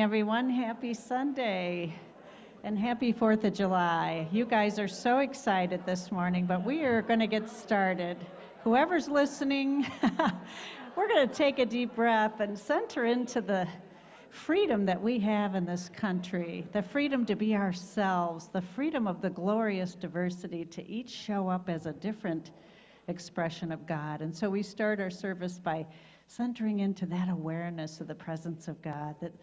Everyone, happy Sunday and happy 4th of July. You guys are so excited this morning, but we are going to get started. Whoever's listening, we're going to take a deep breath and center into the freedom that we have in this country, the freedom to be ourselves, the freedom of the glorious diversity to each show up as a different expression of God. And so we start our service by centering into that awareness of the presence of God that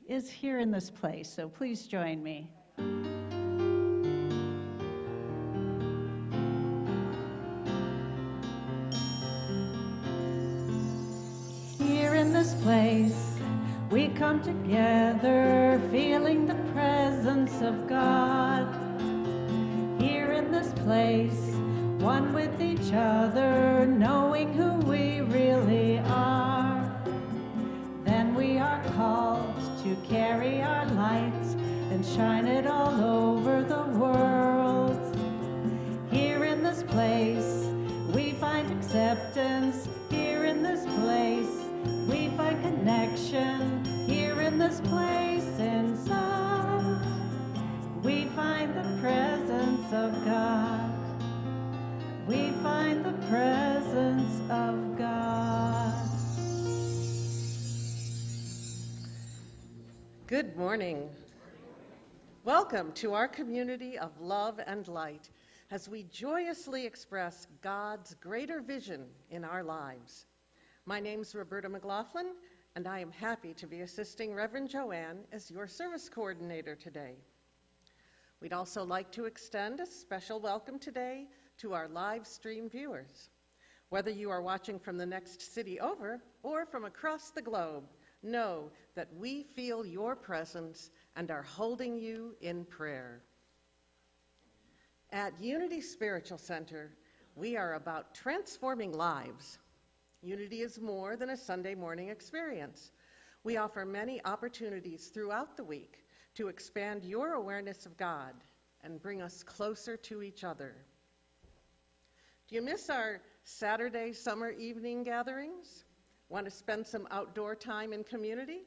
is here in this place. So please join me. Here in this place, we come together, feeling the presence of God. Here in this place, one with each other, knowing who we really are. Then we are called to carry our light and shine it all over the world. Here in this place, we find acceptance. Here in this place, we find connection. Here in this place, inside, we the presence of God. Good morning. Welcome to our community of love and light as we joyously express God's greater vision in our lives. My name's Roberta McLaughlin, and I am happy to be assisting Reverend Joanne as your service coordinator today. We'd also like to extend a special welcome today to our live stream viewers. Whether you are watching from the next city over or from across the globe, know that we feel your presence and are holding you in prayer. At Unity Spiritual Center, we are about transforming lives. Unity is more than a Sunday morning experience. We offer many opportunities throughout the week to expand your awareness of God and bring us closer to each other. Do you miss our Saturday summer evening gatherings? Want to spend some outdoor time in community?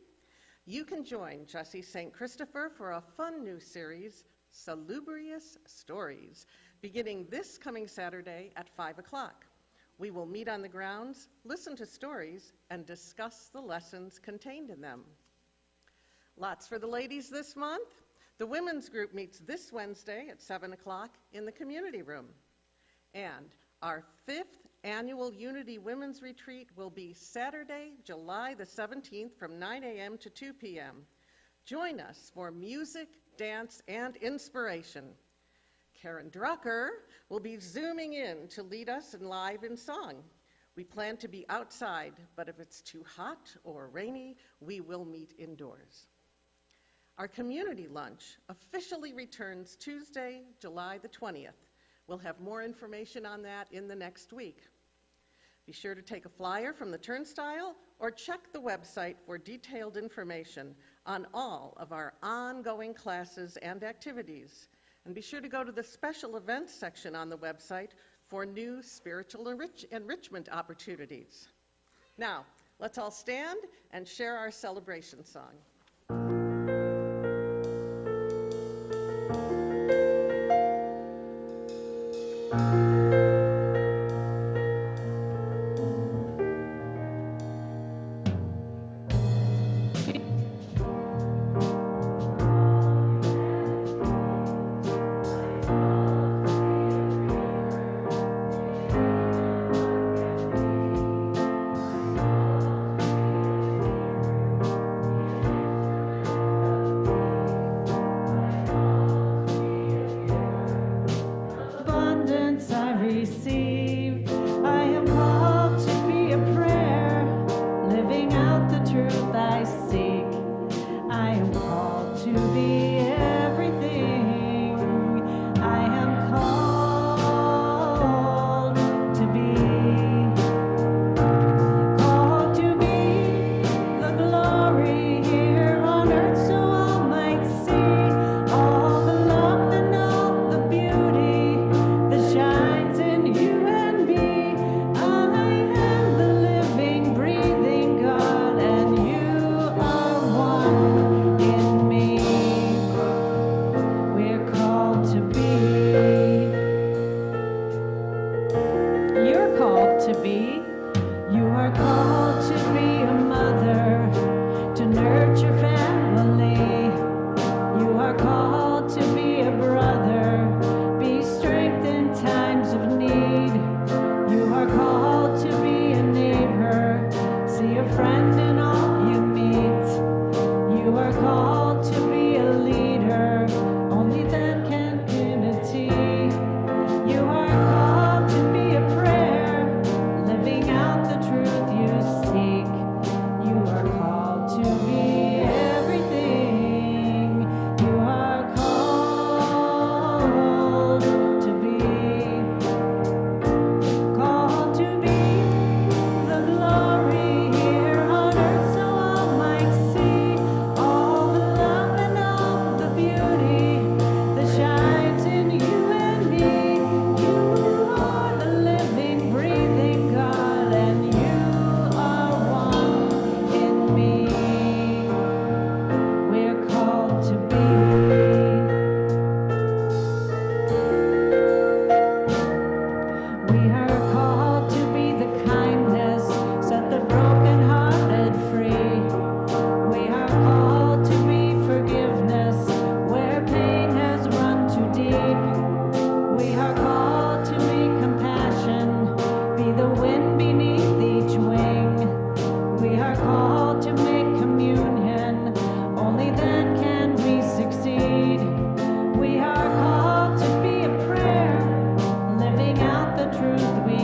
You can join Jesse St. Christopher for a fun new series, Salubrious Stories, beginning this coming Saturday at 5 o'clock. We will meet on the grounds, listen to stories, and discuss the lessons contained in them. Lots for the ladies this month. The women's group meets this Wednesday at 7 o'clock in the community room. And our 5th annual Unity Women's Retreat will be Saturday, July the 17th from 9 a.m. to 2 p.m. Join us for music, dance, and inspiration. Karen Drucker will be zooming in to lead us live in song. We plan to be outside, but if it's too hot or rainy, we will meet indoors. Our community lunch officially returns Tuesday, July the 20th. We'll have more information on that in the next week. Be sure to take a flyer from the turnstile or check the website for detailed information on all of our ongoing classes and activities. And be sure to go to the special events section on the website for new spiritual enrichment opportunities. Now, let's all stand and share our celebration song. To be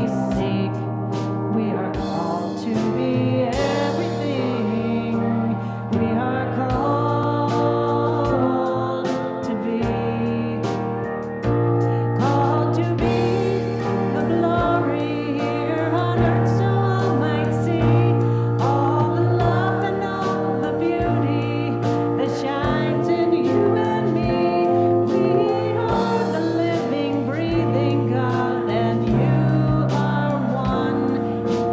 seek. We are called to be everything. We are called to be the glory here on earth, so all might see all the love and all the beauty that shines in you and me. We are the living, breathing God, and you are one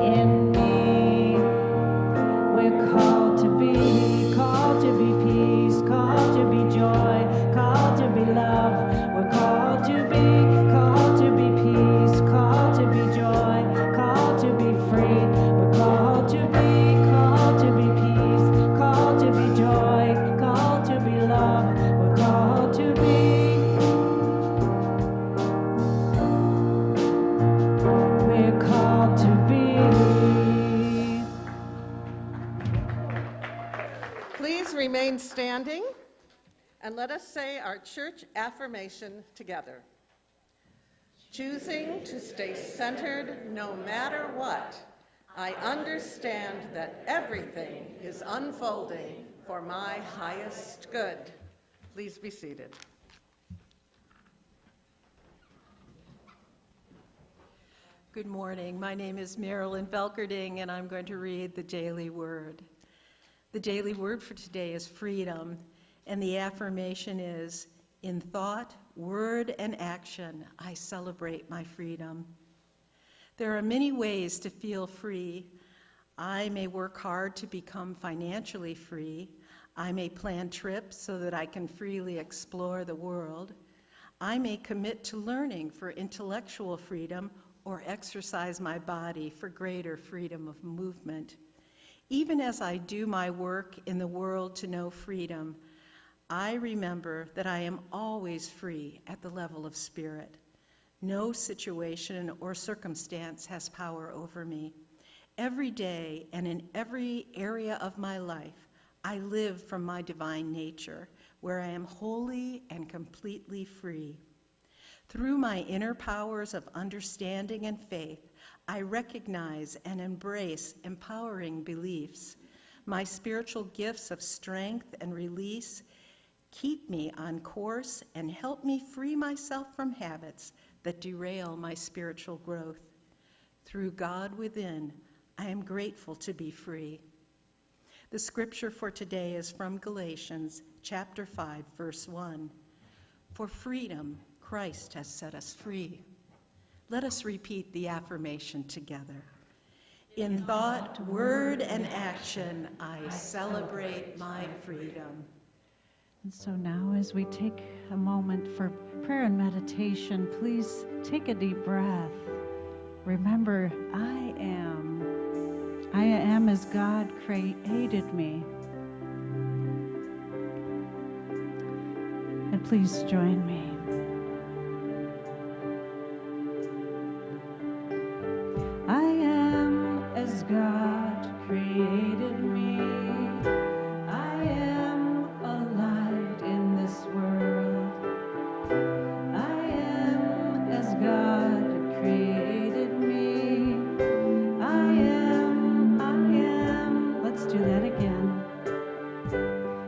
in me. We're called to be peace, called to be joy, called to be love. We're called to be peace, called to be joy, called to be free. We're called to be peace, called to be joy, called to be love. We're called to be. We're called to be. Please remain standing and let us say our church affirmation together. Choosing to stay centered no matter what, I understand that everything is unfolding for my highest good. Please be seated. Good morning. My name is Marilyn Velkerding, and I'm going to read the daily word. The daily word for today is freedom, and the affirmation is, in thought, word, and action, I celebrate my freedom. There are many ways to feel free. I may work hard to become financially free. I may plan trips so that I can freely explore the world. I may commit to learning for intellectual freedom or exercise my body for greater freedom of movement. Even as I do my work in the world to know freedom, I remember that I am always free at the level of spirit. No situation or circumstance has power over me. Every day and in every area of my life, I live from my divine nature, where I am wholly and completely free. Through my inner powers of understanding and faith, I recognize and embrace empowering beliefs. My spiritual gifts of strength and release keep me on course and help me free myself from habits that derail my spiritual growth. Through God within, I am grateful to be free. The scripture for today is from Galatians chapter 5, verse 1. For freedom, Christ has set us free. Let us repeat the affirmation together. In thought, word, and action, I celebrate my freedom. And so now, as we take a moment for prayer and meditation, please take a deep breath. Remember, I am as God created me. And please join me. I am as God created me. I am a light in this world. I am as God created me. I am, let's do that again.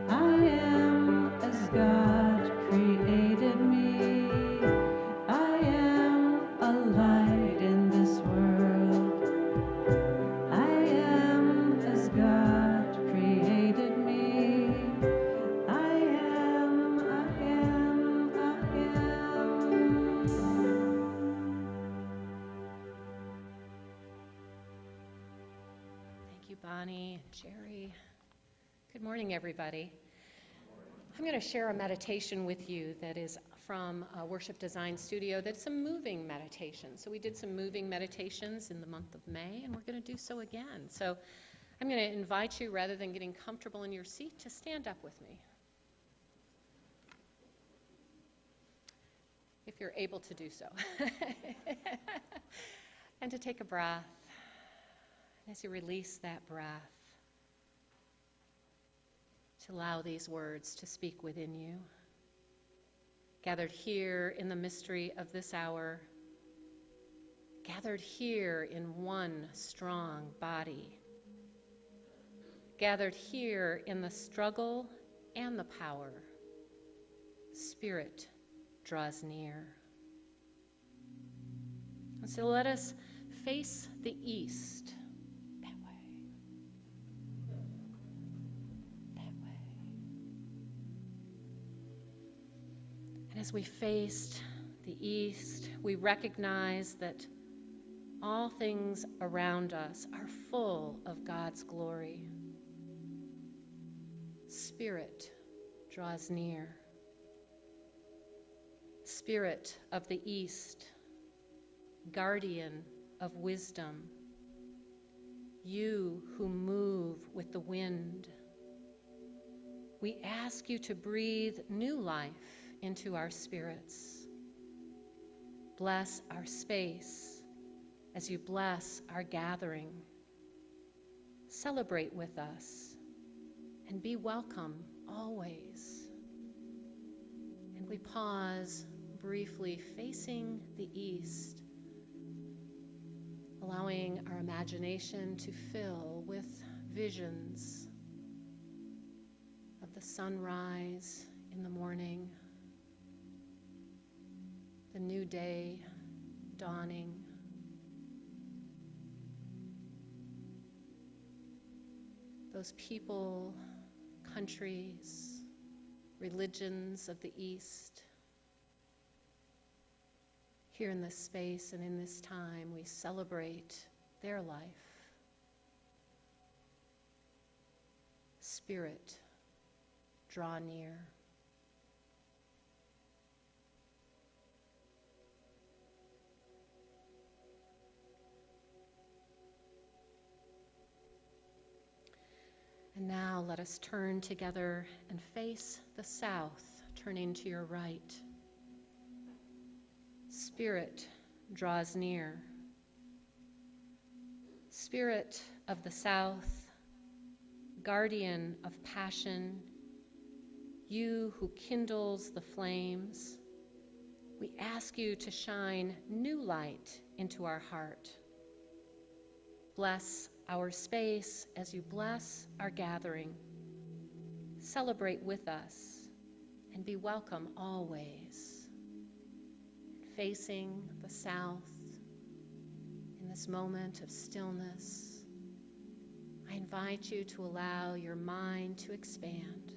I am as God created me. I am a light in this world. I am as God created me. I am. Thank you, Bonnie and Jerry. Good morning, everybody. I'm going to share a meditation with you that is from a worship design studio that's a moving meditation. So we did some moving meditations in the month of May, and we're going to do so again. So I'm going to invite you, rather than getting comfortable in your seat, to stand up with me. If you're able to do so. And to take a breath. As you release that breath, to allow these words to speak within you. Gathered here in the mystery of this hour, gathered here in one strong body, gathered here in the struggle and the power. Spirit draws near. And so let us face the east. That way. That way. And as we faced the east, we recognize that all things around us are full of God's glory. Spirit draws near. Spirit of the east, guardian of wisdom, you who move with the wind, we ask you to breathe new life into our spirits. Bless our space as you bless our gathering. Celebrate with us and be welcome always. And we pause briefly facing the east, allowing our imagination to fill with visions of the sunrise in the morning, the new day dawning, those people, countries, religions of the East. Here in this space and in this time, we celebrate their life. Spirit, draw near. And now let us turn together and face the south, turning to your right. Spirit draws near. Spirit of the south, guardian of passion, you who kindles the flames, we ask you to shine new light into our heart. Bless our space as you bless our gathering. Celebrate with us and be welcome always. Facing the south in this moment of stillness, I invite you to allow your mind to expand.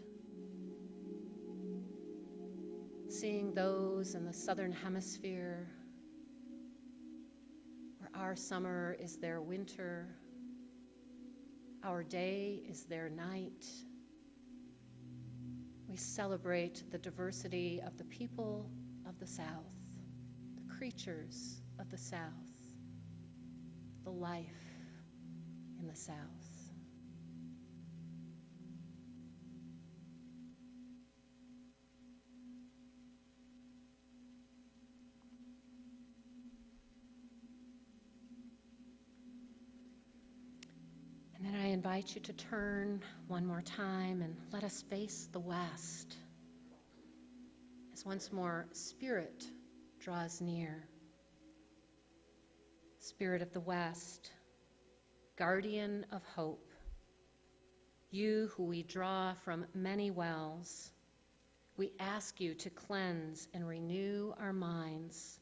Seeing those in the southern hemisphere where our summer is their winter, our day is their night. We celebrate the diversity of the people of the South, the creatures of the South, the life in the South. And then I invite you to turn one more time and let us face the west as once more Spirit draws near. Spirit of the west, guardian of hope, you who we draw from many wells, we ask you to cleanse and renew our minds.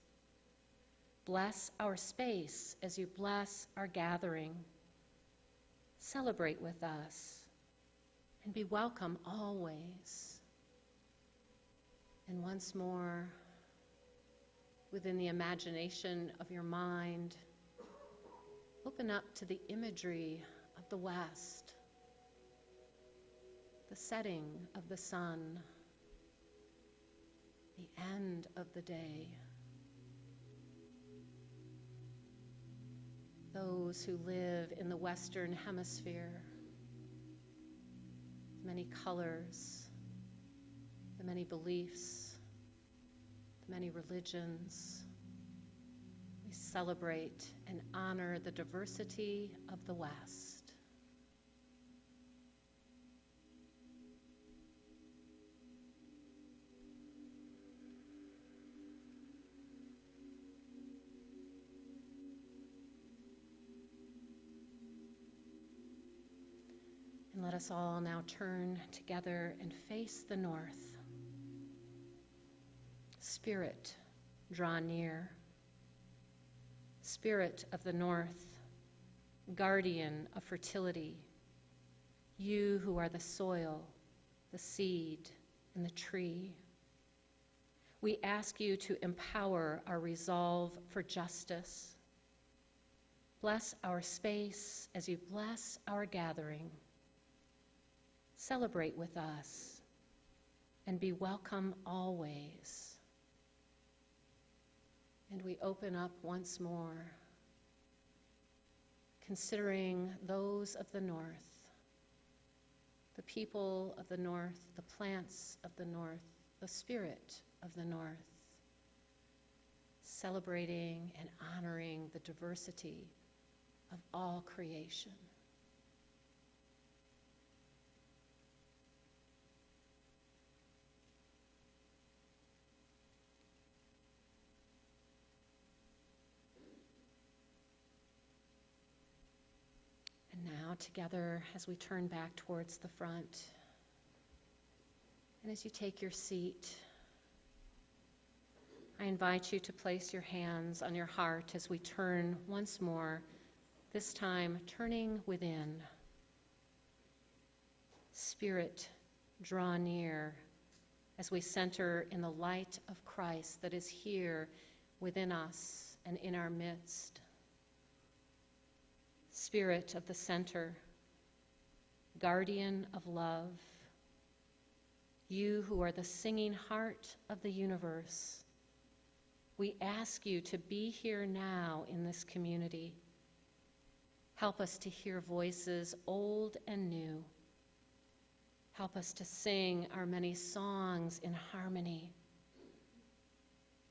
Bless our space as you bless our gathering. Celebrate with us and be welcome always. And once more, within the imagination of your mind, open up to the imagery of the west, the setting of the sun, the end of the day. Those who live in the Western Hemisphere, the many colors, the many beliefs, the many religions. We celebrate and honor the diversity of the West. let us all now turn together and face the north. Spirit, draw near. Spirit of the north, guardian of fertility, you who are the soil, the seed, and the tree, we ask you to empower our resolve for justice. Bless our space as you bless our gathering. Celebrate with us and be welcome always. And we open up once more, considering those of the north, the people of the north, the plants of the north, the spirit of the north, celebrating and honoring the diversity of all creation. And now together, as we turn back towards the front, and as you take your seat, I invite you to place your hands on your heart as we turn once more, this time turning within. Spirit, draw near as we center in the light of Christ that is here within us and in our midst. Spirit of the center, guardian of love, you who are the singing heart of the universe, we ask you to be here now in this community. Help us to hear voices old and new. Help us to sing our many songs in harmony.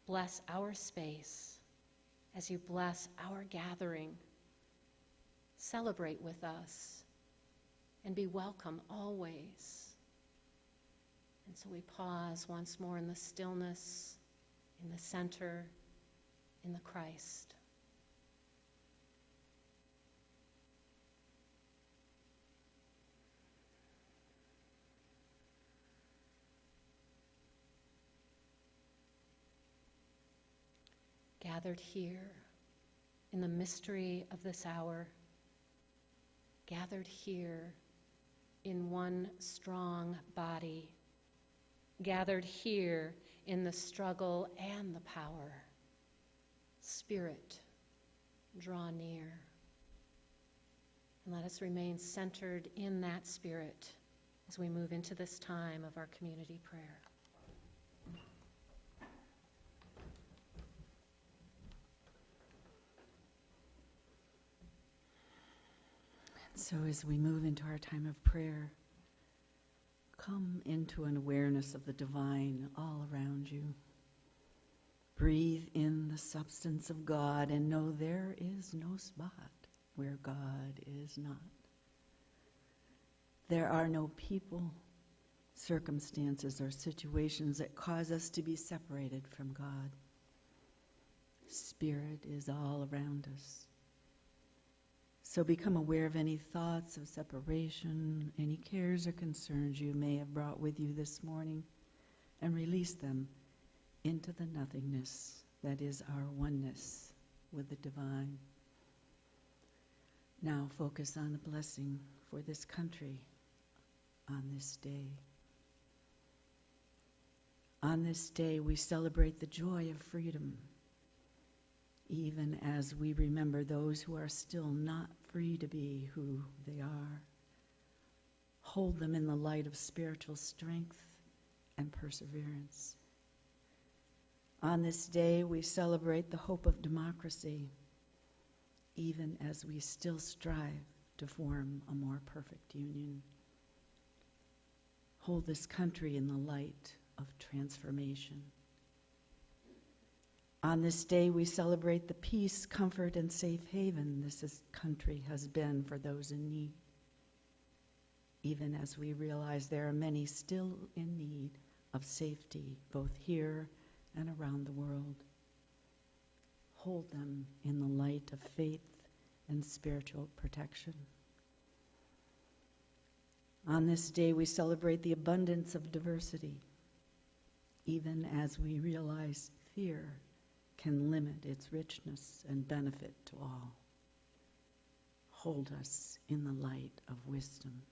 Bless our space as you bless our gathering. Celebrate with us and be welcome always. And so we pause once more in the stillness, in the center, in the Christ. Gathered here in the mystery of this hour, gathered here in one strong body, gathered here in the struggle and the power. Spirit, draw near. And let us remain centered in that spirit as we move into this time of our community prayer. So as we move into our time of prayer, come into an awareness of the divine all around you. Breathe in the substance of God and know there is no spot where God is not. There are no people, circumstances, or situations that cause us to be separated from God. Spirit is all around us. So become aware of any thoughts of separation, any cares or concerns you may have brought with you this morning, and release them into the nothingness that is our oneness with the divine. Now focus on the blessing for this country on this day. On this day, we celebrate the joy of freedom, even as we remember those who are still not free to be who they are. Hold them in the light of spiritual strength and perseverance. On this day, we celebrate the hope of democracy, even as we still strive to form a more perfect union. Hold this country in the light of transformation. On this day, we celebrate the peace, comfort, and safe haven this country has been for those in need, even as we realize there are many still in need of safety, both here and around the world. Hold them in the light of faith and spiritual protection. On this day, we celebrate the abundance of diversity, even as we realize fear can limit its richness and benefit to all. Hold us in the light of wisdom.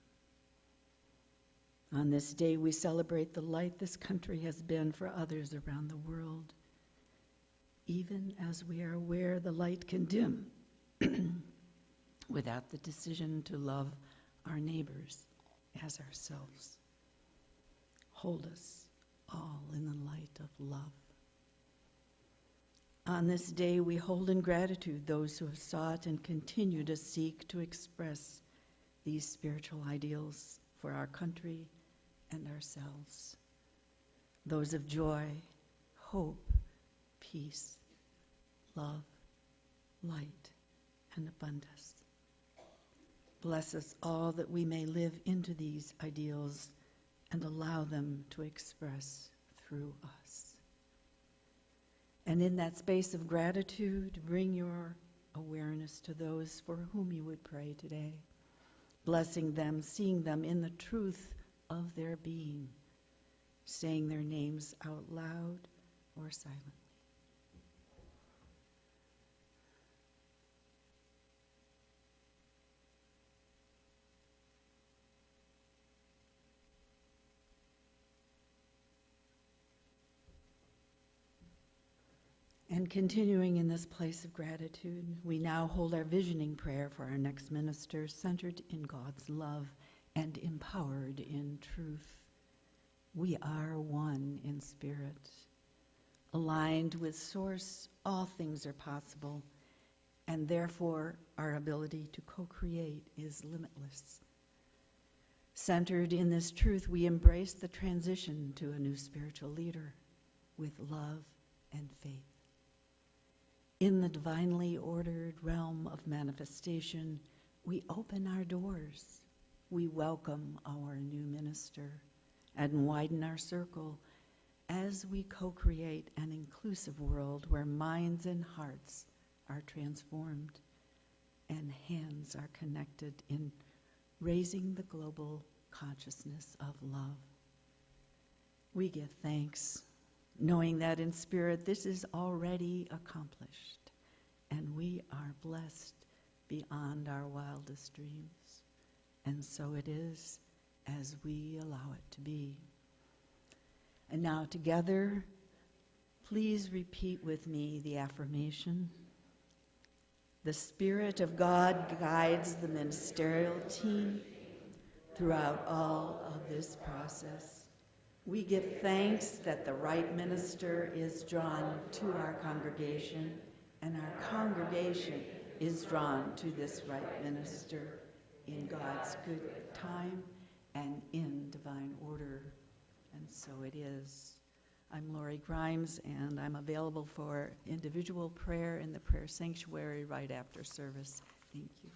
On this day, we celebrate the light this country has been for others around the world, even as we are aware the light can dim without the decision to love our neighbors as ourselves. Hold us all in the light of love. On this day, we hold in gratitude those who have sought and continue to seek to express these spiritual ideals for our country and ourselves. Those of joy, hope, peace, love, light, and abundance. Bless us all that we may live into these ideals and allow them to express through us. And in that space of gratitude, bring your awareness to those for whom you would pray today, blessing them, seeing them in the truth of their being, saying their names out loud or silently. And continuing in this place of gratitude, we now hold our visioning prayer for our next minister, centered in God's love and empowered in truth. We are one in spirit. Aligned with Source, all things are possible, and therefore our ability to co-create is limitless. Centered in this truth, we embrace the transition to a new spiritual leader with love and faith. In the divinely ordered realm of manifestation, we open our doors. We welcome our new minister and widen our circle as we co-create an inclusive world where minds and hearts are transformed and hands are connected in raising the global consciousness of love. We give thanks, knowing that in spirit this is already accomplished, and we are blessed beyond our wildest dreams. And so it is as we allow it to be. And now together, please repeat with me the affirmation. The Spirit of God guides the ministerial team throughout all of this process. We give thanks that the right minister is drawn to our congregation, and our congregation is drawn to this right minister in God's good time and in divine order. And so it is. I'm Lori Grimes, and I'm available for individual prayer in the prayer sanctuary right after service. Thank you.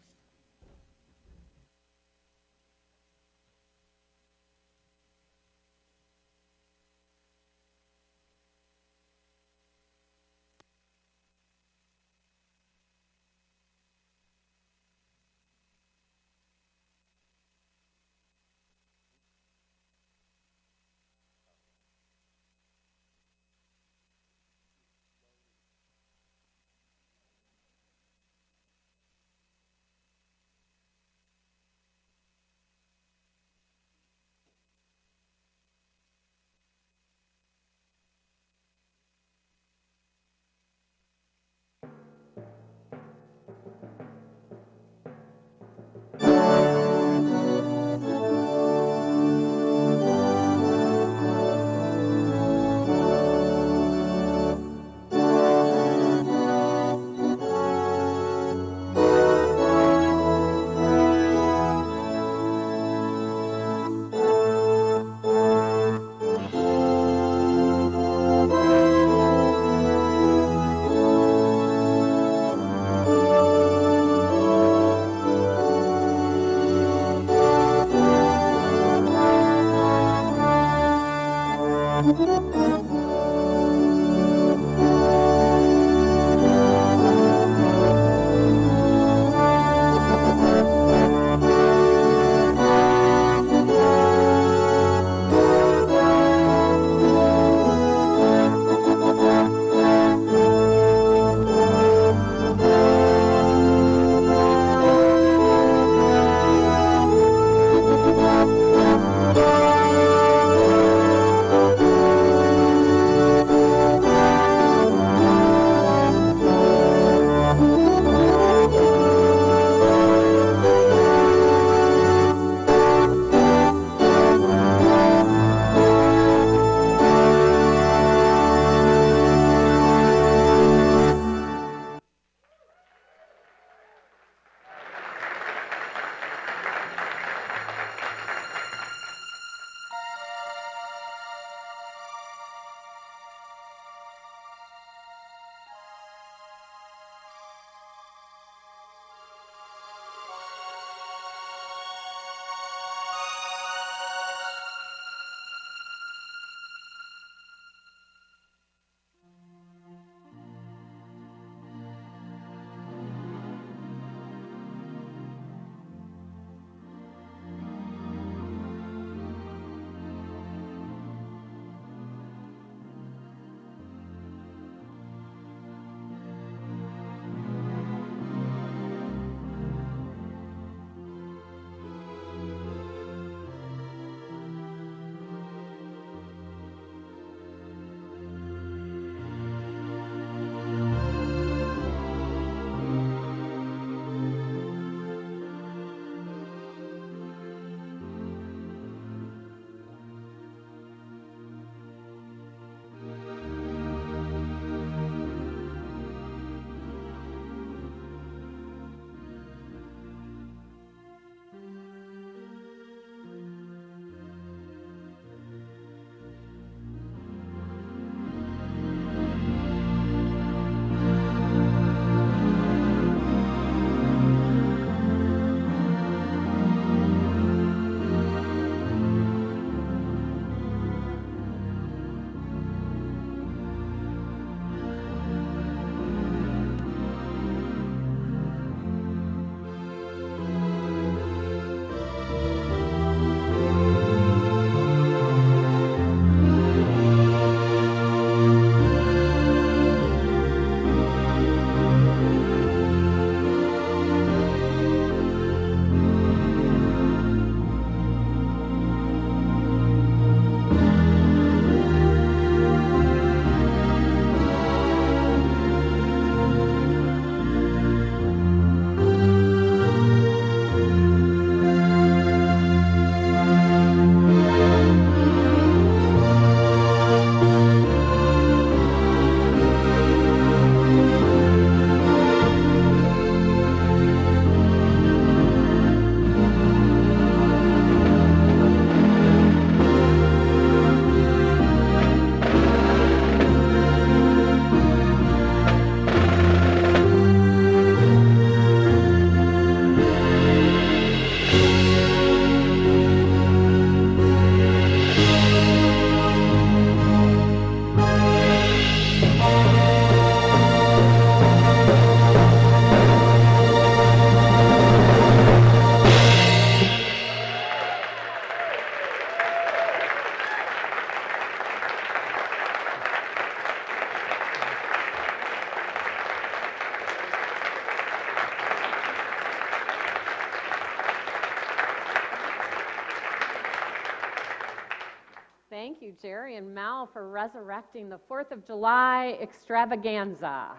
you, Jerry and Mel, for resurrecting the 4th of July extravaganza.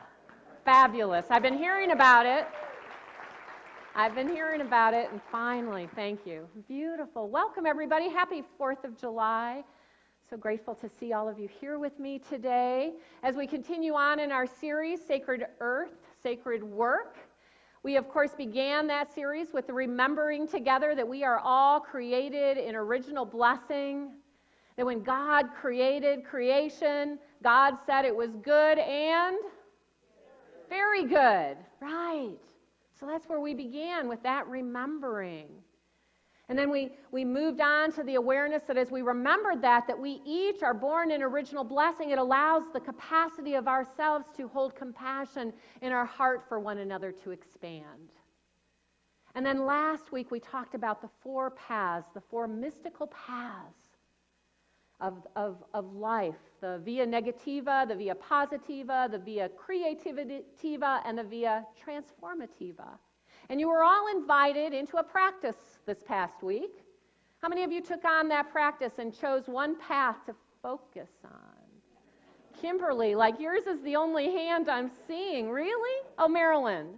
Fabulous. I've been hearing about it. And finally, thank you. Beautiful. Welcome, everybody. Happy 4th of July. So grateful to see all of you here with me today. As we continue on in our series, Sacred Earth, Sacred Work, we, of course, began that series with the remembering together that we are all created in original blessing, that when God created creation, God said it was good and very good, right? So that's where we began, with that remembering. And then we moved on to the awareness that as we remembered that we each are born in original blessing, it allows the capacity of ourselves to hold compassion in our heart for one another to expand. And then last week we talked about the 4 paths, the 4 mystical paths of life, the via negativa, the via positiva, the via creativa, and the via transformativa. And you were all invited into a practice this past week. How many of you took on that practice and chose one path to focus on? Kimberly, like yours is the only hand I'm seeing. Really? Oh, Marilyn.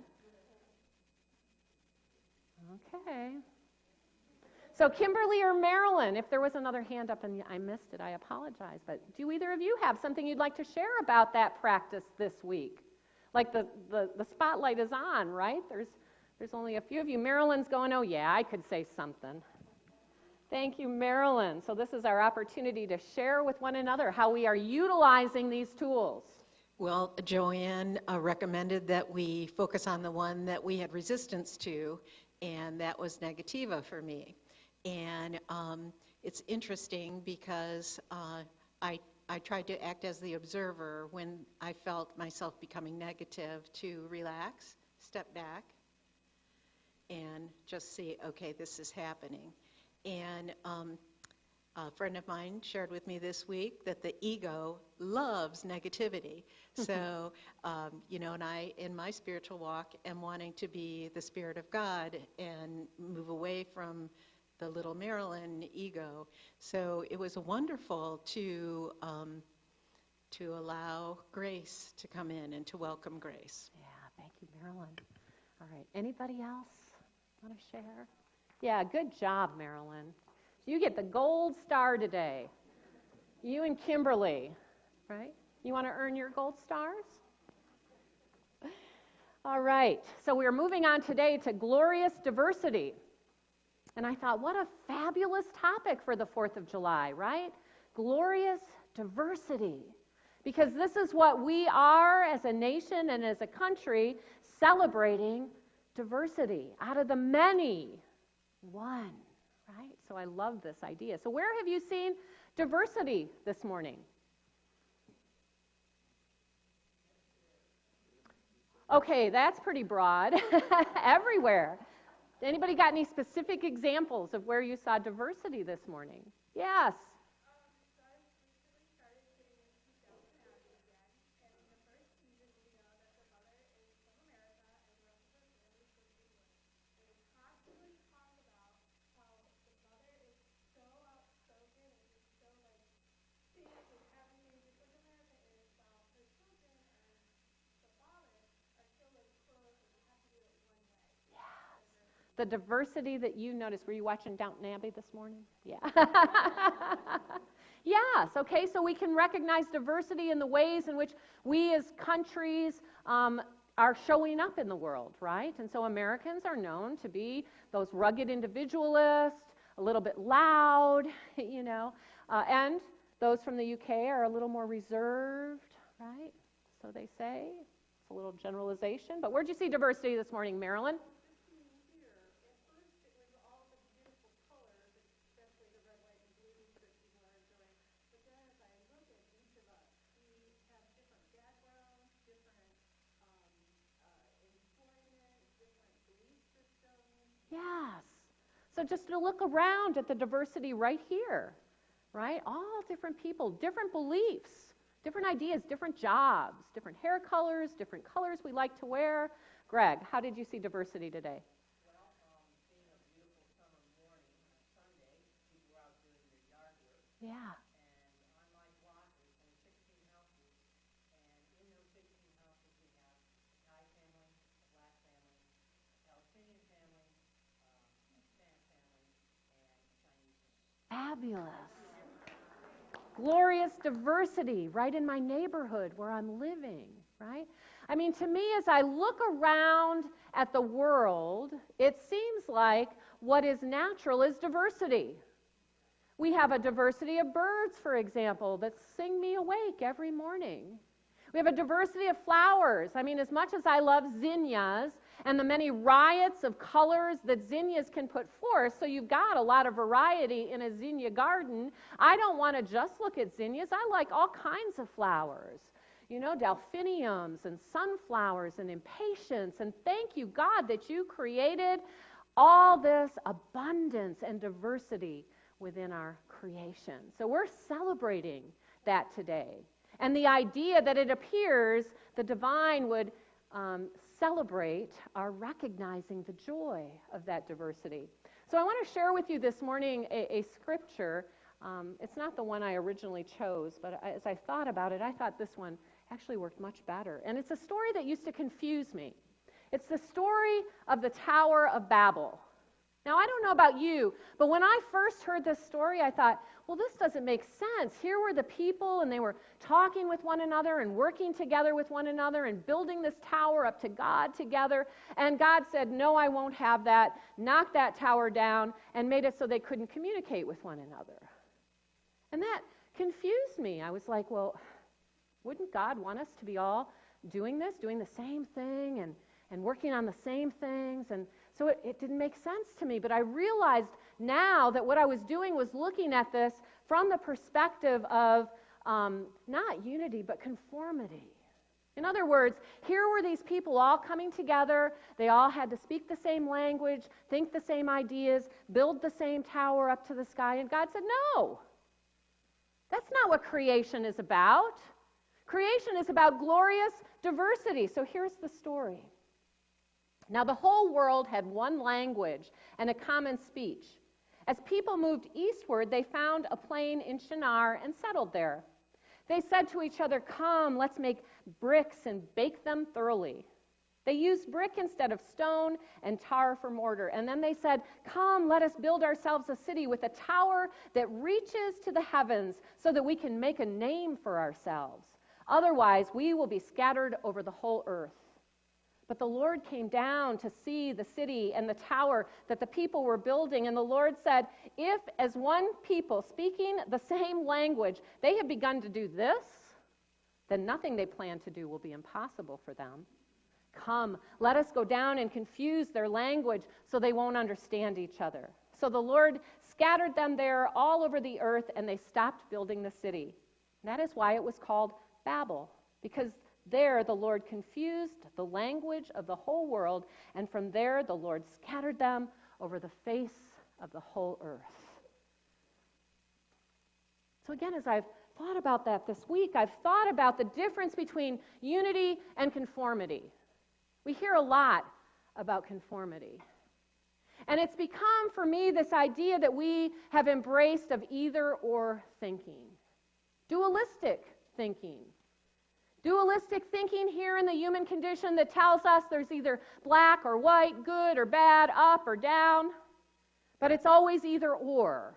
Okay. So Kimberly or Marilyn, if there was another hand up and I missed it, I apologize. But do either of you have something you'd like to share about that practice this week? Like the spotlight is on, right? There's only a few of you. Marilyn's going, oh yeah, I could say something. Thank you, Marilyn. So this is our opportunity to share with one another how we are utilizing these tools. Well, Joanne recommended that we focus on the one that we had resistance to, and that was negativa for me. And it's interesting because I tried to act as the observer when I felt myself becoming negative, to relax, step back, and just see, okay, this is happening. And a friend of mine shared with me this week that the ego loves negativity. So, and I, in my spiritual walk, am wanting to be the Spirit of God and move away from the little Marilyn ego. So it was wonderful to allow grace to come in and to welcome grace. Yeah, thank you, Marilyn. All right, anybody else want to share? Yeah, good job, Marilyn. You get the gold star today. You and Kimberly, right? You want to earn your gold stars? All right, so we're moving on today to glorious diversity. And I thought, what a fabulous topic for the 4th of July, right? Glorious diversity. Because this is what we are as a nation and as a country, celebrating diversity. Out of the many, one, right? So I love this idea. So where have you seen diversity this morning? Okay, that's pretty broad. Everywhere. Anybody got any specific examples of where you saw diversity this morning? Yes. The diversity that you noticed. Were you watching Downton Abbey this morning? Yeah. Yes, okay, so we can recognize diversity in the ways in which we as countries are showing up in the world, right? And so Americans are known to be those rugged individualists, a little bit loud, and those from the UK are a little more reserved, right? So they say. It's a little generalization. But where'd you see diversity this morning, Marilyn? Yes. So just to look around at the diversity right here, right? All different people, different beliefs, different ideas, different jobs, different hair colors, different colors we like to wear. Greg, how did you see diversity today? Well, being a beautiful summer morning on Sunday, people were out doing their yard work. Yeah. And fabulous. Glorious diversity right in my neighborhood where I'm living, right? I mean, to me, as I look around at the world, it seems like what is natural is diversity. We have a diversity of birds, for example, that sing me awake every morning. We have a diversity of flowers. I mean, as much as I love zinnias and the many riots of colors that zinnias can put forth, so you've got a lot of variety in a zinnia garden, I don't want to just look at zinnias. I like all kinds of flowers. You know, delphiniums and sunflowers and impatiens. And thank you, God, that you created all this abundance and diversity within our creation. So we're celebrating that today. And the idea that it appears the divine would celebrate our recognizing the joy of that diversity. So I want to share with you this morning a scripture. It's not the one I originally chose, but as I thought about it, I thought this one actually worked much better. And it's a story that used to confuse me. It's the story of the Tower of Babel. Now, I don't know about you, but when I first heard this story, I thought, well, this doesn't make sense. Here were the people, and they were talking with one another and working together with one another and building this tower up to God together. And God said, no, I won't have that, knocked that tower down, and made it so they couldn't communicate with one another. And that confused me. I was like, well, wouldn't God want us to be all doing this, doing the same thing, and working on the same things? And so it didn't make sense to me, but I realized now that what I was doing was looking at this from the perspective of not unity, but conformity. In other words, here were these people all coming together. They all had to speak the same language, think the same ideas, build the same tower up to the sky, and God said, no, that's not what creation is about. Creation is about glorious diversity. So here's the story. Now, the whole world had one language and a common speech. As people moved eastward, they found a plain in Shinar and settled there. They said to each other, come, let's make bricks and bake them thoroughly. They used brick instead of stone and tar for mortar. And then they said, come, let us build ourselves a city with a tower that reaches to the heavens so that we can make a name for ourselves. Otherwise, we will be scattered over the whole earth. But the Lord came down to see the city and the tower that the people were building, and the Lord said, if as one people speaking the same language, they have begun to do this, then nothing they plan to do will be impossible for them. Come, let us go down and confuse their language so they won't understand each other. So the Lord scattered them there all over the earth, and they stopped building the city. And that is why it was called Babel, because there the Lord confused the language of the whole world, and from there the Lord scattered them over the face of the whole earth. So again, as I've thought about that this week, I've thought about the difference between unity and conformity. We hear a lot about conformity. And it's become, for me, this idea that we have embraced of either or thinking. Dualistic thinking. Dualistic thinking here in the human condition that tells us there's either black or white, good or bad, up or down. But it's always either or,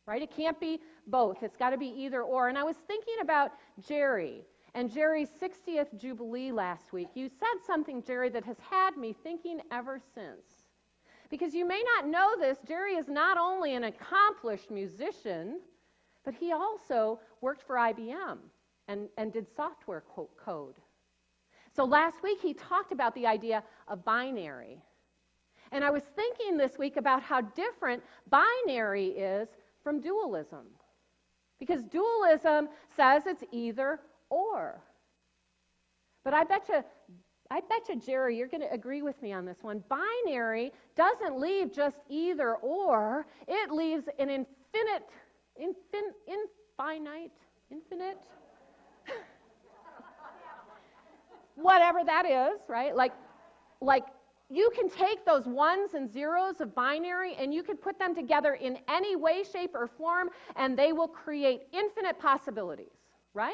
right? It can't be both. It's got to be either or. And I was thinking about Jerry and Jerry's 60th Jubilee last week. You said something, Jerry, that has had me thinking ever since. Because you may not know this, Jerry is not only an accomplished musician, but he also worked for IBM. And did software code. So last week he talked about the idea of binary. And I was thinking this week about how different binary is from dualism. Because dualism says it's either or. But I bet you, Jerry, you're going to agree with me on this one. Binary doesn't leave just either or. It leaves an infinite, whatever that is, right? Like you can take those ones and zeros of binary and you can put them together in any way, shape, or form, and they will create infinite possibilities, right?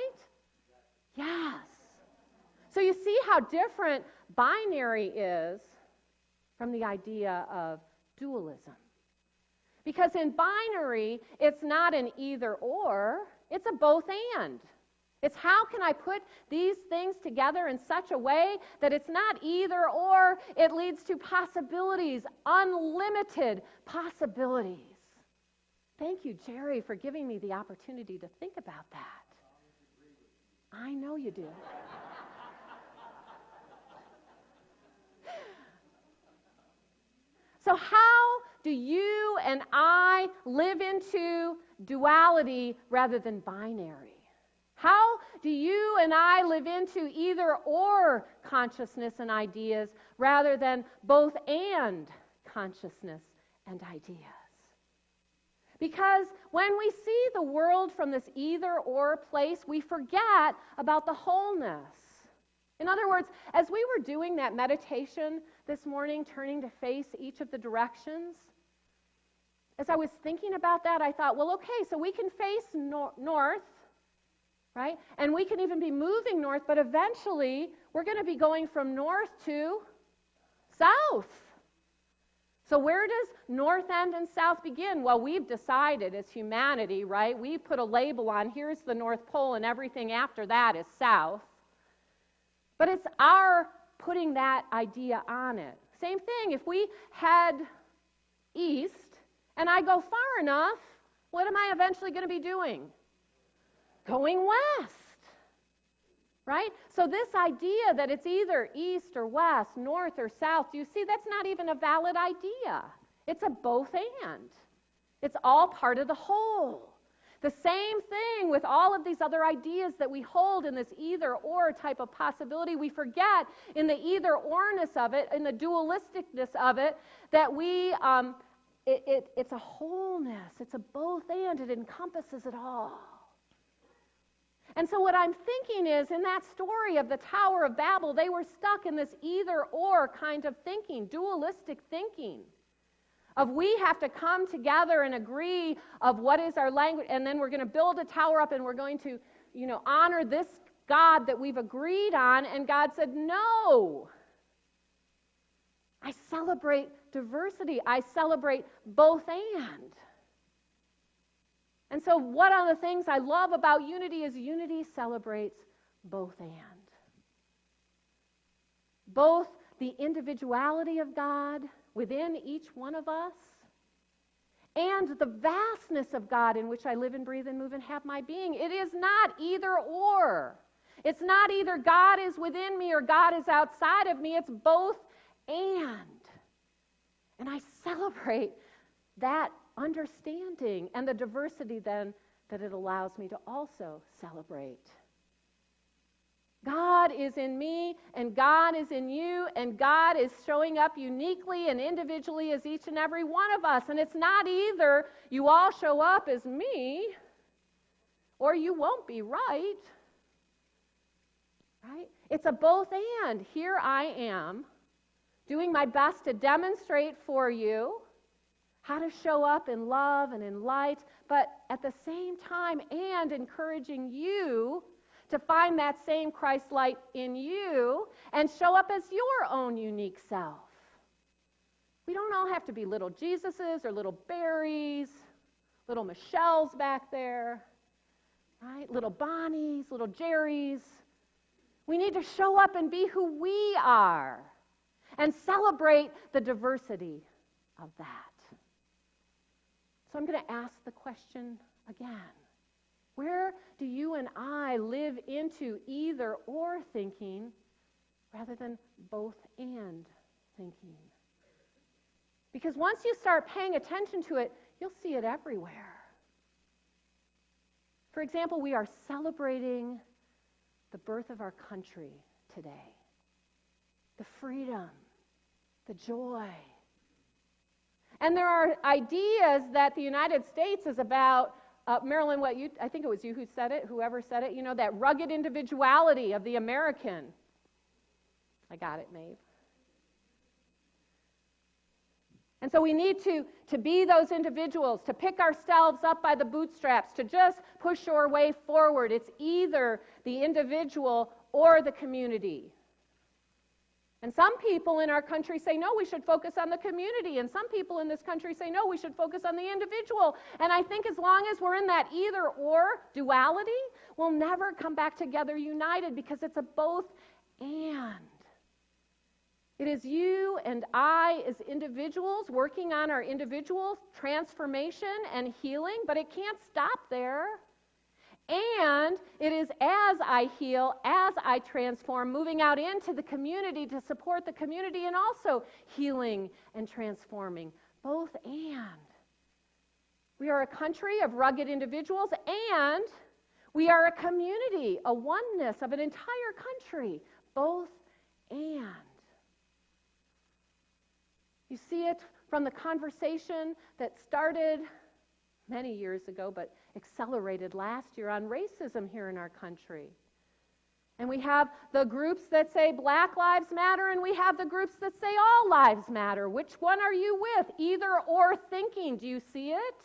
Yes. So you see how different binary is from the idea of dualism. Because in binary, it's not an either or, it's a both and. It's how can I put these things together in such a way that it's not either or, it leads to possibilities, unlimited possibilities. Thank you, Jerry, for giving me the opportunity to think about that. I know you do. So how do you and I live into duality rather than binary? How do you and I live into either or consciousness and ideas rather than both and consciousness and ideas? Because when we see the world from this either or place, we forget about the wholeness. In other words, as we were doing that meditation this morning, turning to face each of the directions, as I was thinking about that, I thought, well, okay, so we can face north, right? And we can even be moving north, but eventually we're going to be going from north to south. So where does north end and south begin? Well, we've decided as humanity, right? We've put a label on, here's the North Pole, and everything after that is south. But it's our putting that idea on it. Same thing, if we head east and I go far enough, what am I eventually going to be doing? Going west, right? So this idea that it's either east or west, north or south, do you see that's not even a valid idea. It's a both and. It's all part of the whole. The same thing with all of these other ideas that we hold in this either or type of possibility. We forget in the either orness of it, in the dualisticness of it, that it's a wholeness. It's a both and. It encompasses it all. And so what I'm thinking is, in that story of the Tower of Babel, they were stuck in this either or kind of thinking, dualistic thinking. Of we have to come together and agree of what is our language, and then we're going to build a tower up and we're going to, honor this God that we've agreed on. And God said, no. I celebrate diversity. I celebrate both and. And so one of the things I love about unity is unity celebrates both and. Both the individuality of God within each one of us, and the vastness of God in which I live and breathe and move and have my being. It is not either or. It's not either God is within me or God is outside of me. It's both and. And I celebrate that understanding and the diversity then that it allows me to also celebrate. God is in me, and God is in you, and God is showing up uniquely and individually as each and every one of us. And it's not either you all show up as me, or you won't be right. Right? It's a both and. Here I am, doing my best to demonstrate for you how to show up in love and in light, but at the same time, and encouraging you to find that same Christ light in you and show up as your own unique self. We don't all have to be little Jesuses or little Barrys, little Michelles back there, right? Little Bonnies, little Jerrys. We need to show up and be who we are and celebrate the diversity of that. So I'm going to ask the question again. Where do you and I live into either or thinking rather than both and thinking? Because once you start paying attention to it, you'll see it everywhere. For example, we are celebrating the birth of our country today. The freedom, the joy. And there are ideas that the United States is about. Marilyn, I think it was you who said it, whoever said it, that rugged individuality of the American. I got it, Maeve. And so we need to be those individuals, to pick ourselves up by the bootstraps, to just push our way forward. It's either the individual or the community. And some people in our country say, no, we should focus on the community. And some people in this country say, no, we should focus on the individual. And I think as long as we're in that either-or duality, we'll never come back together united, because it's a both and. It is you and I as individuals working on our individual transformation and healing, but it can't stop there. And it is as I heal, as I transform, moving out into the community to support the community, and also healing and transforming. Both and. We are a country of rugged individuals, and we are a community, a oneness of an entire country. Both and. You see it from the conversation that started many years ago, but accelerated last year on racism here in our country. And we have the groups that say Black Lives Matter, and we have the groups that say all lives matter. Which one are you with? Either or thinking. Do you see it?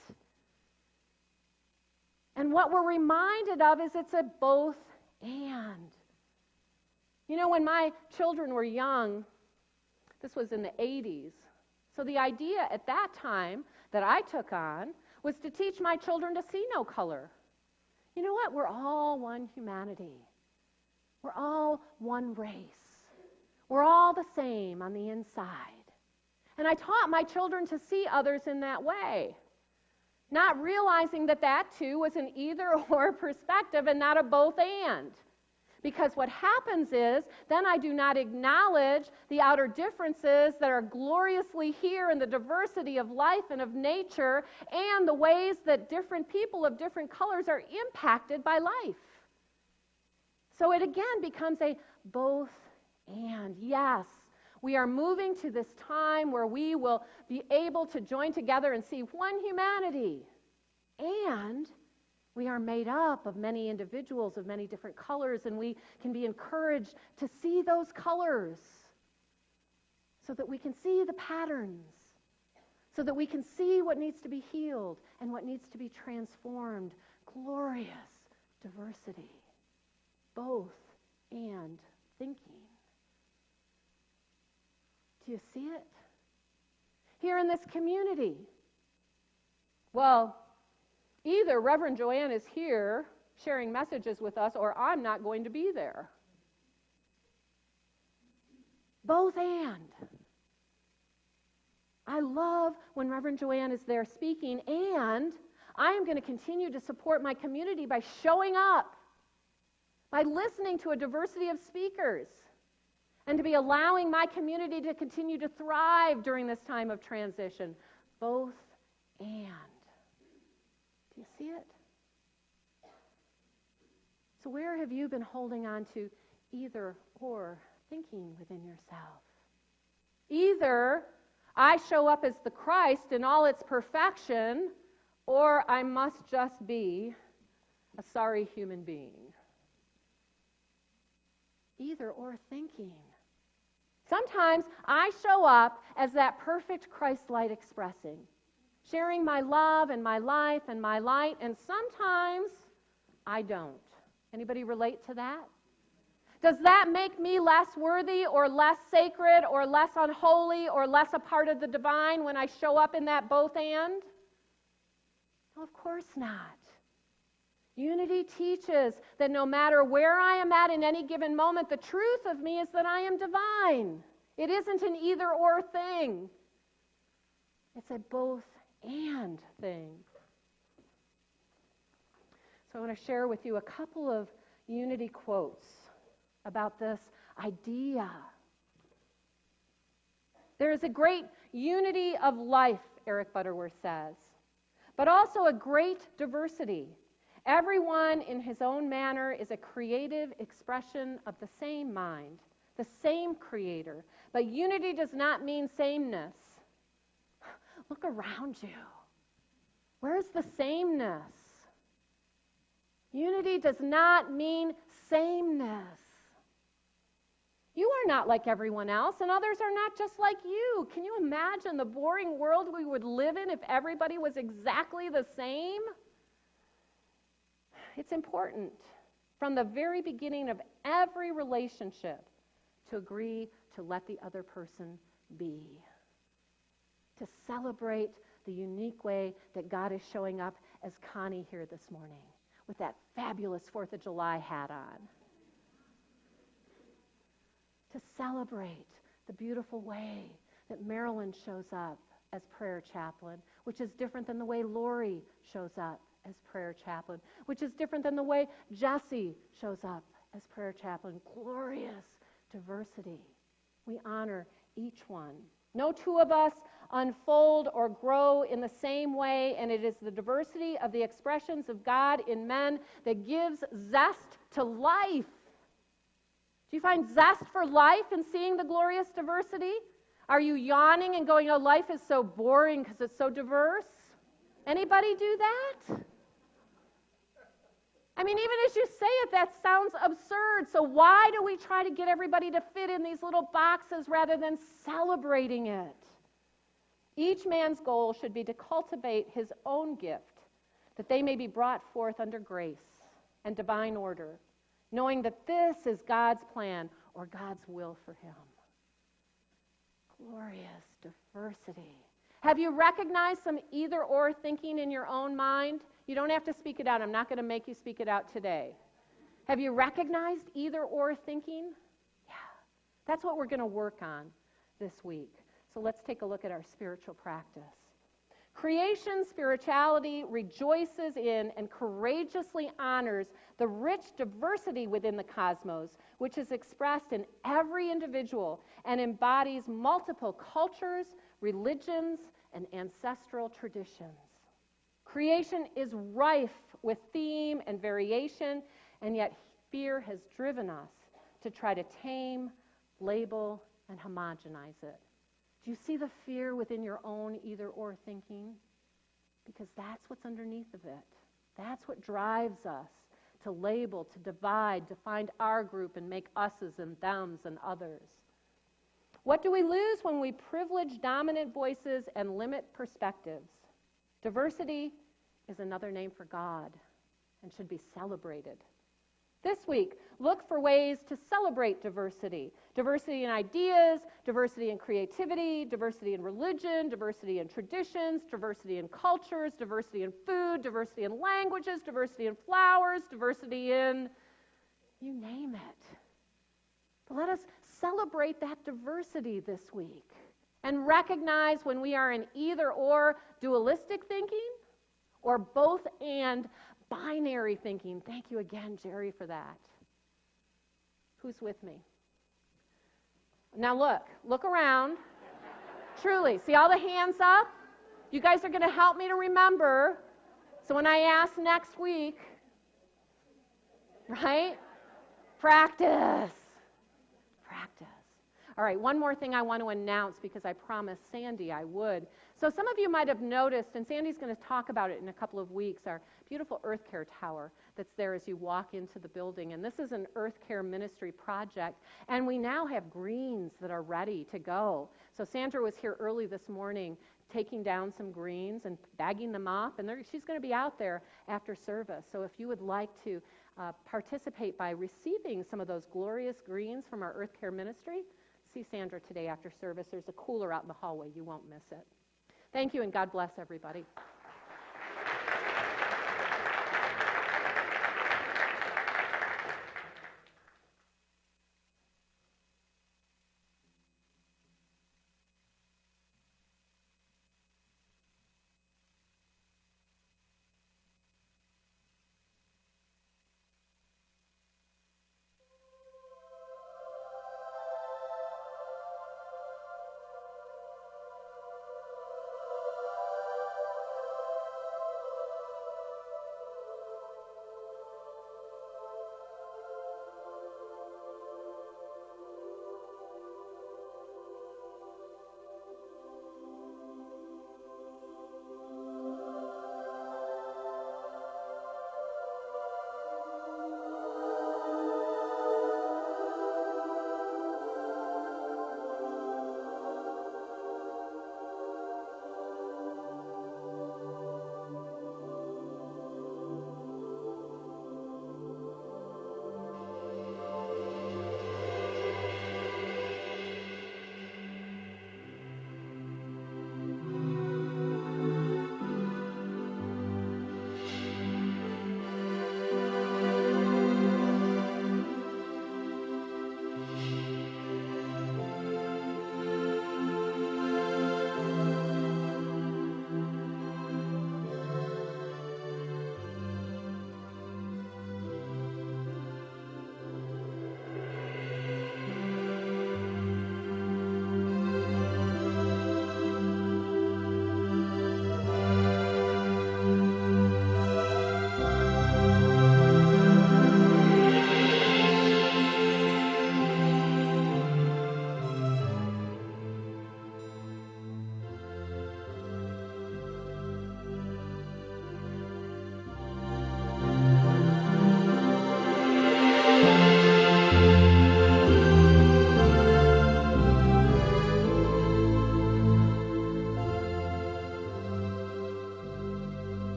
And what we're reminded of is it's a both and. You know, when my children were young, this was in the 80s, so the idea at that time that I took on was to teach my children to see no color. You know what? We're all one humanity. We're all one race. We're all the same on the inside. And I taught my children to see others in that way, not realizing that that too was an either-or perspective and not a both-and. Because what happens is, then I do not acknowledge the outer differences that are gloriously here in the diversity of life and of nature, and the ways that different people of different colors are impacted by life. So it again becomes a both and. Yes, we are moving to this time where we will be able to join together and see one humanity. And we are made up of many individuals of many different colors, and we can be encouraged to see those colors so that we can see the patterns, so that we can see what needs to be healed and what needs to be transformed. Glorious diversity, both and thinking. Do you see it? Here in this community, well, either Reverend Joanne is here sharing messages with us, or I'm not going to be there. Both and. I love when Reverend Joanne is there speaking, and I am going to continue to support my community by showing up, by listening to a diversity of speakers, and to be allowing my community to continue to thrive during this time of transition. Both and. Do you see it? So where have you been holding on to either or thinking within yourself? Either I show up as the Christ in all its perfection, or I must just be a sorry human being. Either or thinking. Sometimes I show up as that perfect Christ light expressing, sharing my love and my life and my light, and sometimes I don't. Anybody relate to that? Does that make me less worthy or less sacred or less unholy or less a part of the divine when I show up in that both and? No, of course not. Unity teaches that no matter where I am at in any given moment, the truth of me is that I am divine. It isn't an either or thing. It's a both and thing. So I want to share with you a couple of unity quotes about this idea. There is a great unity of life, Eric Butterworth says, but also a great diversity. Everyone in his own manner is a creative expression of the same mind, the same creator. But unity does not mean sameness. Look around you. Where's the sameness? Unity does not mean sameness. You are not like everyone else, and others are not just like you. Can you imagine the boring world we would live in if everybody was exactly the same? It's important from the very beginning of every relationship to agree to let the other person be. To celebrate the unique way that God is showing up as Connie here this morning with that fabulous 4th of July hat on. To celebrate the beautiful way that Marilyn shows up as prayer chaplain, which is different than the way Lori shows up as prayer chaplain, which is different than the way Jesse shows up as prayer chaplain. Glorious diversity. We honor each one. No two of us unfold or grow in the same way, and it is the diversity of the expressions of God in men that gives zest to life. Do you find zest for life in seeing the glorious diversity? Are you yawning and going, oh, life is so boring because it's so diverse? Anybody do that? I mean, even as you say it, that sounds absurd. So why do we try to get everybody to fit in these little boxes rather than celebrating it? Each man's goal should be to cultivate his own gift, that they may be brought forth under grace and divine order, knowing that this is God's plan or God's will for him. Glorious diversity. Have you recognized some either-or thinking in your own mind? You don't have to speak it out. I'm not going to make you speak it out today. Have you recognized either-or thinking? Yeah. That's what we're going to work on this week. So let's take a look at our spiritual practice. Creation spirituality rejoices in and courageously honors the rich diversity within the cosmos, which is expressed in every individual and embodies multiple cultures, religions, and ancestral traditions. Creation is rife with theme and variation, and yet fear has driven us to try to tame, label, and homogenize it. Do you see the fear within your own either-or thinking? Because that's what's underneath of it. That's what drives us to label, to divide, to find our group and make us's and thems and others. What do we lose when we privilege dominant voices and limit perspectives? Diversity is another name for God and should be celebrated. This week, look for ways to celebrate diversity. Diversity in ideas, diversity in creativity, diversity in religion, diversity in traditions, diversity in cultures, diversity in food, diversity in languages, diversity in flowers, diversity in, you name it. But let us celebrate that diversity this week and recognize when we are in either or dualistic thinking or both and binary thinking. Thank you again, Jerry, for that. Who's with me? Now look around. Truly, see all the hands up? You guys are going to help me to remember. So when I ask next week, right? Practice. All right, one more thing I want to announce because I promised Sandy I would. So some of you might have noticed, and Sandy's going to talk about it in a couple of weeks, our beautiful Earth Care Tower that's there as you walk into the building. And this is an Earth Care ministry project, and we now have greens that are ready to go. So Sandra was here early this morning taking down some greens and bagging them up, and she's going to be out there after service. So if you would like to participate by receiving some of those glorious greens from our Earth Care ministry, see Sandra today after service. There's a cooler out in the hallway. You won't miss it. Thank you, and God bless everybody.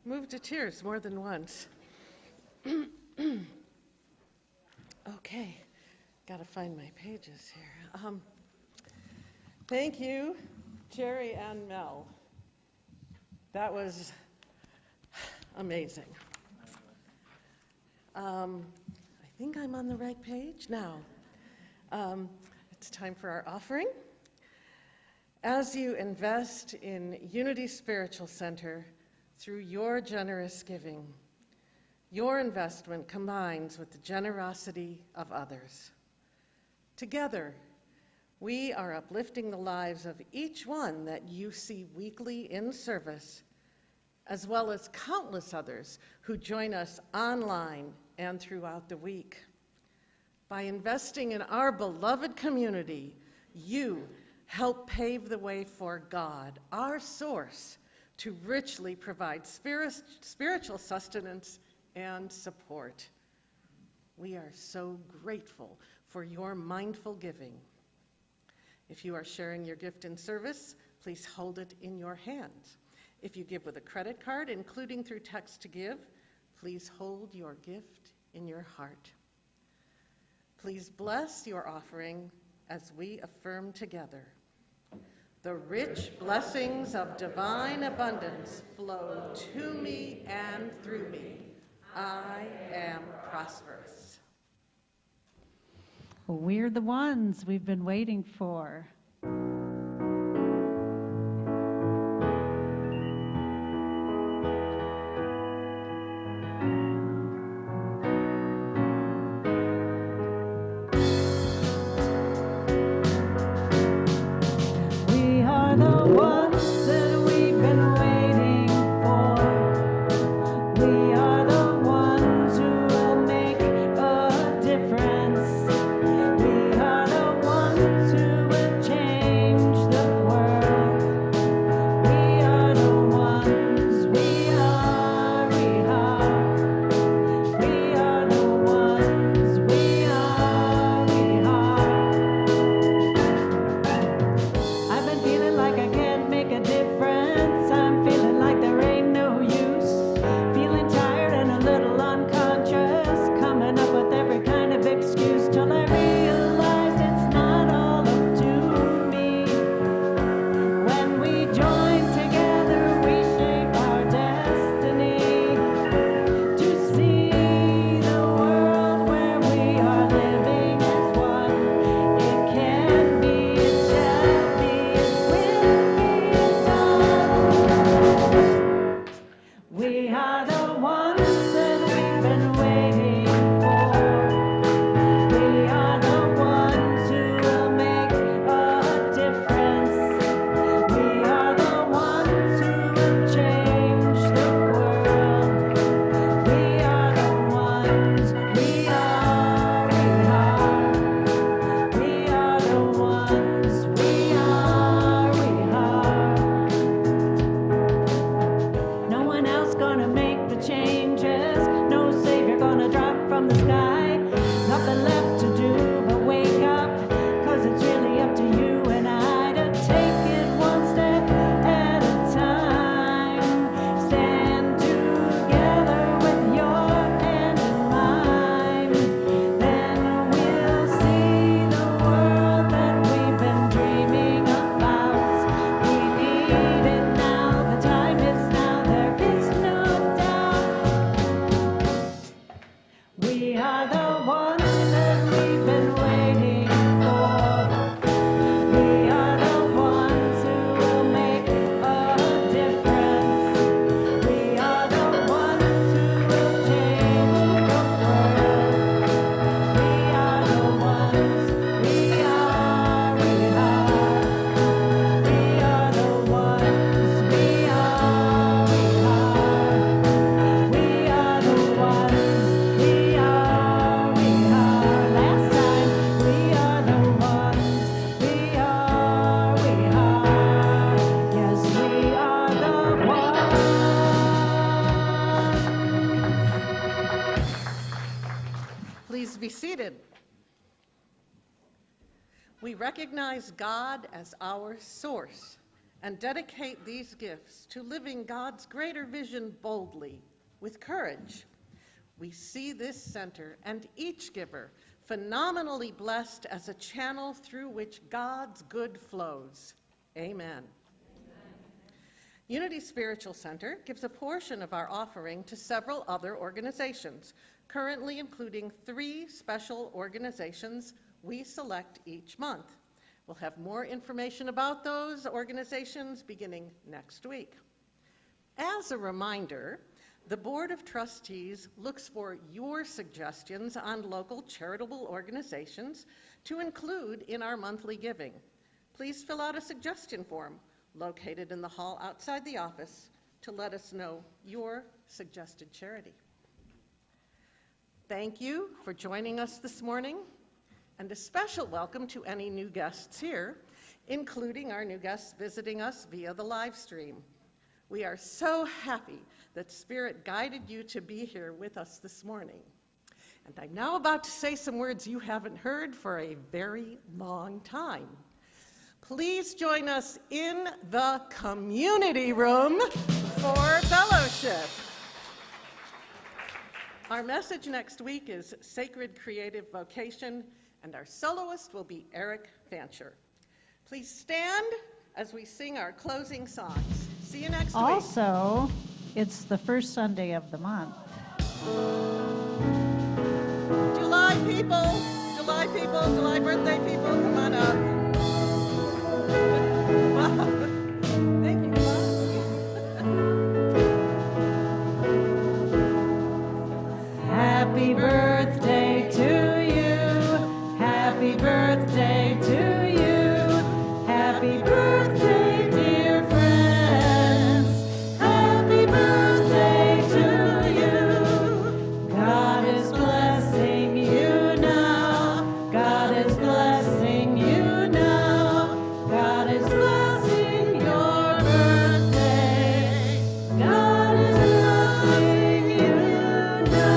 moved to tears more than once. Okay, gotta find my pages here. Thank you, Jerry and Mel. That was amazing. I think I'm on the right page now. It's time for our offering. As you invest in Unity Spiritual Center through your generous giving, your investment combines with the generosity of others. Together, we are uplifting the lives of each one that you see weekly in service, as well as countless others who join us online and throughout the week. By investing in our beloved community, you help pave the way for God, our source, to richly provide spiritual sustenance and support. We are so grateful for your mindful giving. If you are sharing your gift in service, please hold it in your hands. If you give with a credit card, including through text to give, please hold your gift in your heart. Please bless your offering as we affirm together. The rich blessings of divine abundance flow to me and through me. I am prosperous. We're the ones we've been waiting for. We are the ones that we've been waiting for. We are the ones who will make a difference. We are the ones who will change the world. We are the ones, we are. We are the ones, we are. I've been feeling like I can't make a difference. I'm feeling like there ain't no use. Feeling tired and a little unconscious. Coming up with every kind of excuse till I realized it's not all up to me. When we join together, we shape our destiny. To see the world where we are living as one. It can be, it shall be, it will be done. We are the ones that we've been waiting for. We are the ones who will make a difference. We are the ones who will change the world. We are the ones, we are. We are the ones, we are. No one else gonna make the changes. No savior gonna drop from the sky. Nothing left to do but wake up. 'Cause it's really up to you and I to take it one step at a time. Stand together with your hand in mine. Then we'll see the world that we've been dreaming about. We need it now, the time is now, there is no doubt. We are the ones that we've been waiting for. We are the ones who will make a difference. We are the ones who will change the world. We are the ones, we are. We are the ones, we are. We are the ones, we are. Last time, we are the ones, we are. Yes, we are the ones. Please be seated. We recognize God as our source and dedicate these gifts to living God's greater vision boldly, with courage. We see this center and each giver phenomenally blessed as a channel through which God's good flows. Amen. Unity Spiritual Center gives a portion of our offering to several other organizations, currently including 3 special organizations we select each month. We'll have more information about those organizations beginning next week. As a reminder, the Board of Trustees looks for your suggestions on local charitable organizations to include in our monthly giving. Please fill out a suggestion form located in the hall outside the office to let us know your suggested charity. Thank you for joining us this morning, and a special welcome to any new guests here, including our new guests visiting us via the live stream. We are so happy that Spirit guided you to be here with us this morning. And I'm now about to say some words you haven't heard for a very long time. Please join us in the community room for fellowship. Our message next week is Sacred Creative Vocation, and our soloist will be Eric Fancher. Please stand as we sing our closing songs. See you next week. Also, it's the first Sunday of the month. July people, July birthday people, come on up. Wow. Thank you. Happy birthday to you. Happy birthday to you. Happy birthday, dear friends. Happy birthday to you. God is blessing you now. God is blessing you now. God is blessing your birthday. God is blessing you now.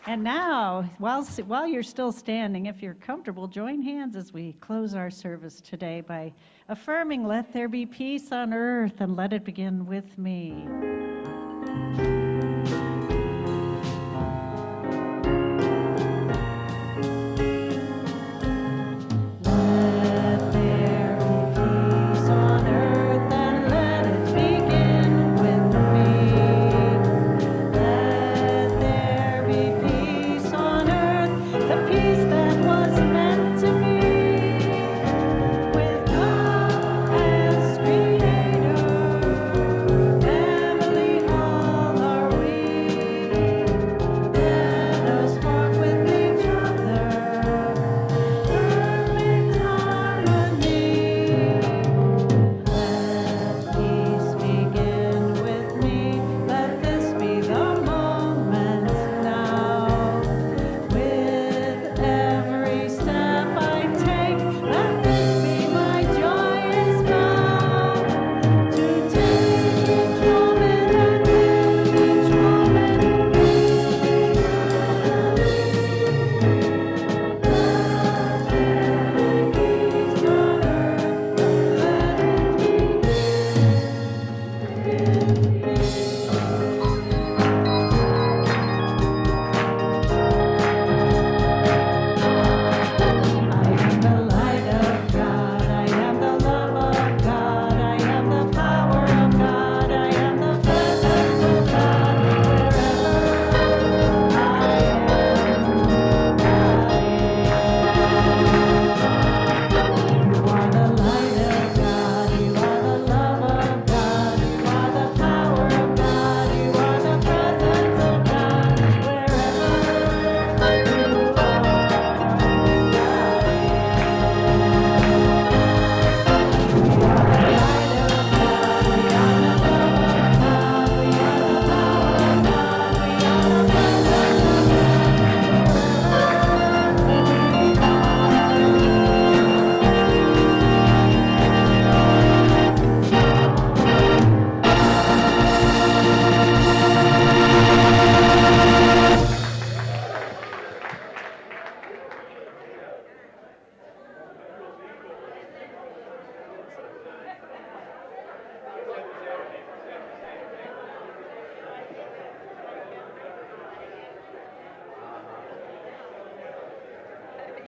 And now, while you're still standing, if you're comfortable, join hands as we close our service today by affirming, "Let there be peace on earth, and let it begin with me."